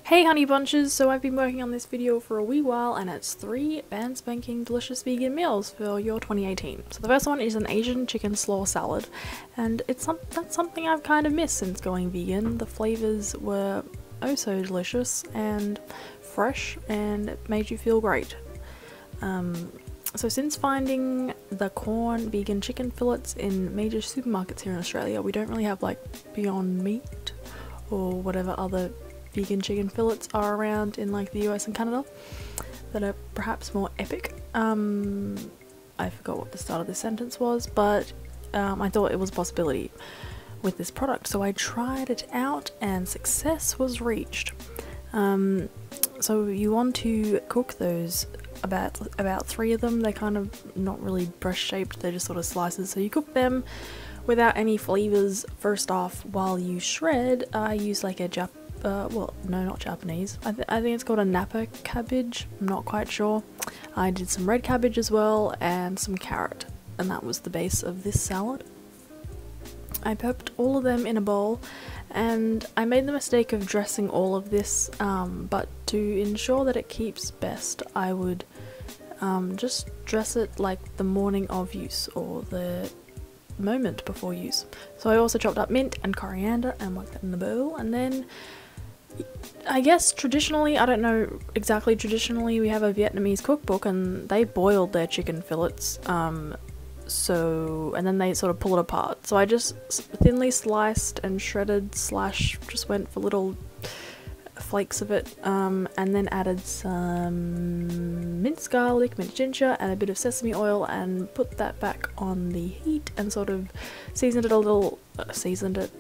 Hey honey bunches, so I've been working on this video for a wee while and it's 3 band spanking delicious vegan meals for your 2018. So the first one is an Asian chicken slaw salad, and that's something I've kind of missed since going vegan. The flavours were oh so delicious and fresh and it made you feel great. So since finding the corn vegan chicken fillets in major supermarkets here in Australia, we don't really have like Beyond Meat or whatever other vegan chicken fillets are around in like the US and Canada that are perhaps more epic. I forgot what the start of this sentence was, but I thought it was a possibility with this product, so I tried it out and success was reached. So you want to cook those about 3 of them. They're kind of not really breast shaped, they're just sort of slices, so you cook them without any flavors first off while you shred. I use like a well, no, not Japanese. I think it's called a Napa cabbage. I'm not quite sure. I did some red cabbage as well and some carrot, and that was the base of this salad. I prepped all of them in a bowl, and I made the mistake of dressing all of this, but to ensure that it keeps best, I would just dress it like the morning of use or the moment before use. So I also chopped up mint and coriander and worked that in the bowl, and then I guess traditionally, I don't know exactly traditionally, we have a Vietnamese cookbook and they boiled their chicken fillets, and then they sort of pull it apart. So I just thinly sliced and shredded / just went for little flakes of it, and then added some minced garlic, minced ginger and a bit of sesame oil and put that back on the heat and sort of seasoned it a little,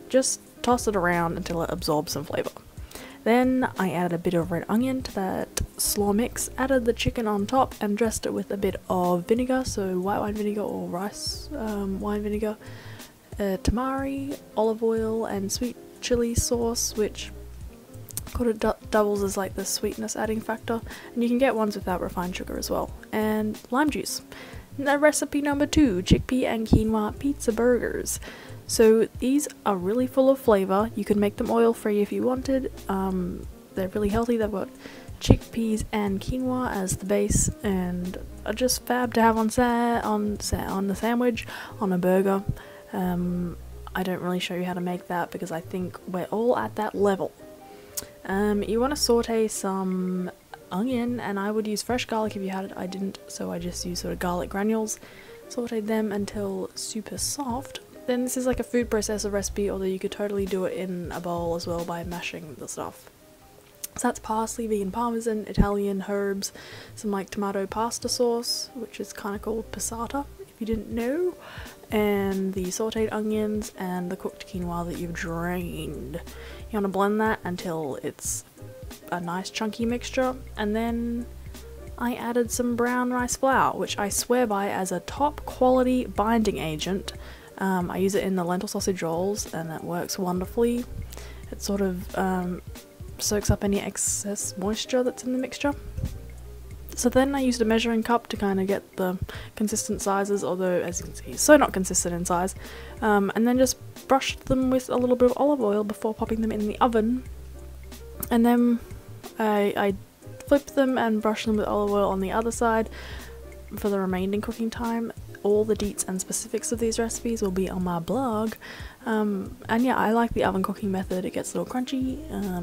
just tossed it around until it absorbed some flavour. Then I added a bit of red onion to that slaw mix, added the chicken on top and dressed it with a bit of vinegar, so white wine vinegar or rice wine vinegar, tamari, olive oil and sweet chili sauce, which kind of doubles as like the sweetness adding factor, and you can get ones without refined sugar as well, and lime juice. Now, recipe number 2, chickpea and quinoa pizza burgers. So these are really full of flavour. You can make them oil free if you wanted. They're really healthy. They've got chickpeas and quinoa as the base and are just fab to have on the sandwich, on a burger. I don't really show you how to make that because I think we're all at that level. You want to saute some onion, and I would use fresh garlic if you had it. I didn't, so I just used sort of garlic granules. Sauteed them until super soft. Then this is like a food processor recipe, although you could totally do it in a bowl as well by mashing the stuff. So that's parsley, vegan parmesan, Italian herbs, some like tomato pasta sauce, which is kind of called passata if you didn't know, and the sauteed onions and the cooked quinoa that you've drained. You want to blend that until it's a nice chunky mixture, and then I added some brown rice flour, which I swear by as a top quality binding agent. I use it in the lentil sausage rolls and that works wonderfully. It sort of soaks up any excess moisture that's in the mixture. So then I used a measuring cup to kind of get the consistent sizes, although as you can see, so not consistent in size, and then just brushed them with a little bit of olive oil before popping them in the oven. And then I flipped them and brushed them with olive oil on the other side for the remaining cooking time. All the deets and specifics of these recipes will be on my blog. And yeah, I like the oven cooking method. It gets a little crunchy,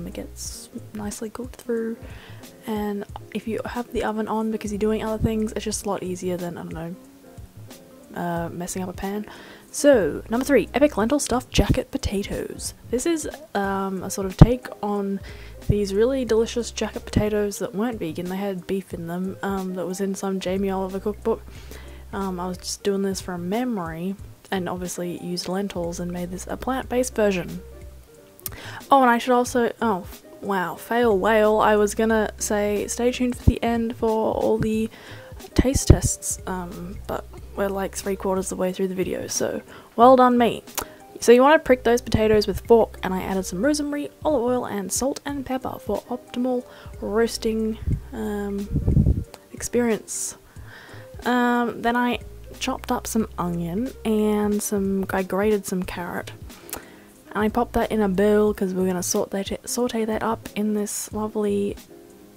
it gets nicely cooked through, and if you have the oven on because you're doing other things, it's just a lot easier than, I don't know, messing up a pan. So, number 3, epic lentil stuffed jacket potatoes. This is a sort of take on these really delicious jacket potatoes that weren't vegan. They had beef in them, that was in some Jamie Oliver cookbook. I was just doing this from memory, and obviously used lentils and made this a plant-based version. Oh, and I should also, oh wow, fail whale, I was gonna say stay tuned for the end for all the taste tests, but we're like 3/4 of the way through the video, so well done me. So you want to prick those potatoes with a fork, and I added some rosemary, olive oil, and salt and pepper for optimal roasting experience. Then I chopped up some onion and I grated some carrot. And I popped that in a bowl because we're going to saute that up in this lovely,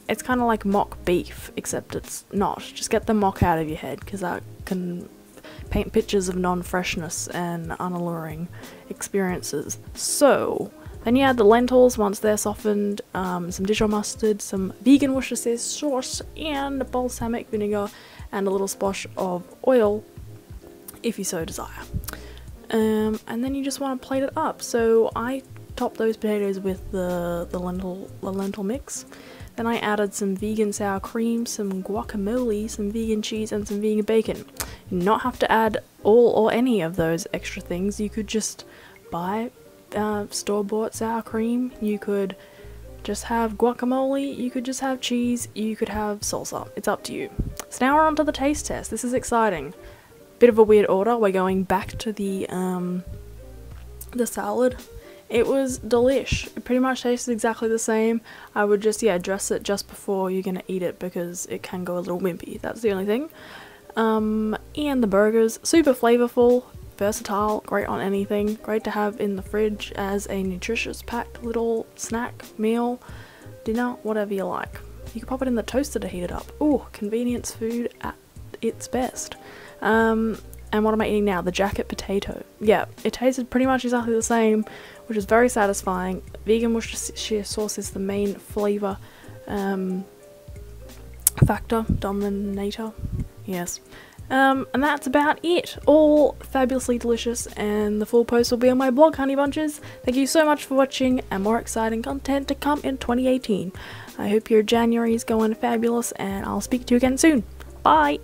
it's kind of like mock beef, except it's not. Just get the mock out of your head, because that can paint pictures of non-freshness and unalluring experiences. So then you add the lentils once they're softened, some Dijon mustard, some vegan Worcestershire sauce, and balsamic vinegar, and a little splash of oil if you so desire. And then you just want to plate it up. So I topped those potatoes with the lentil mix. Then I added some vegan sour cream, some guacamole, some vegan cheese, and some vegan bacon. You do not have to add all or any of those extra things. You could just buy store-bought sour cream. You could just have guacamole. You could just have cheese. You could have salsa. It's up to you. So now we're on to the taste test. This is exciting. Bit of a weird order. We're going back to the salad. It was delish. It pretty much tasted exactly the same. I would just, dress it just before you're gonna eat it, because it can go a little wimpy. That's the only thing. And the burgers, super flavorful, versatile, great on anything. Great to have in the fridge as a nutritious packed little snack, meal, dinner, whatever you like. You can pop it in the toaster to heat it up. Ooh, convenience food at its best. And what am I eating now? The jacket potato. Yeah, it tasted pretty much exactly the same, which is very satisfying. Vegan Worcestershire sauce is the main flavour factor, dominator. Yes. And that's about it. All fabulously delicious, and the full post will be on my blog, Honeybunches. Thank you so much for watching, and more exciting content to come in 2018. I hope your January is going fabulous, and I'll speak to you again soon. Bye!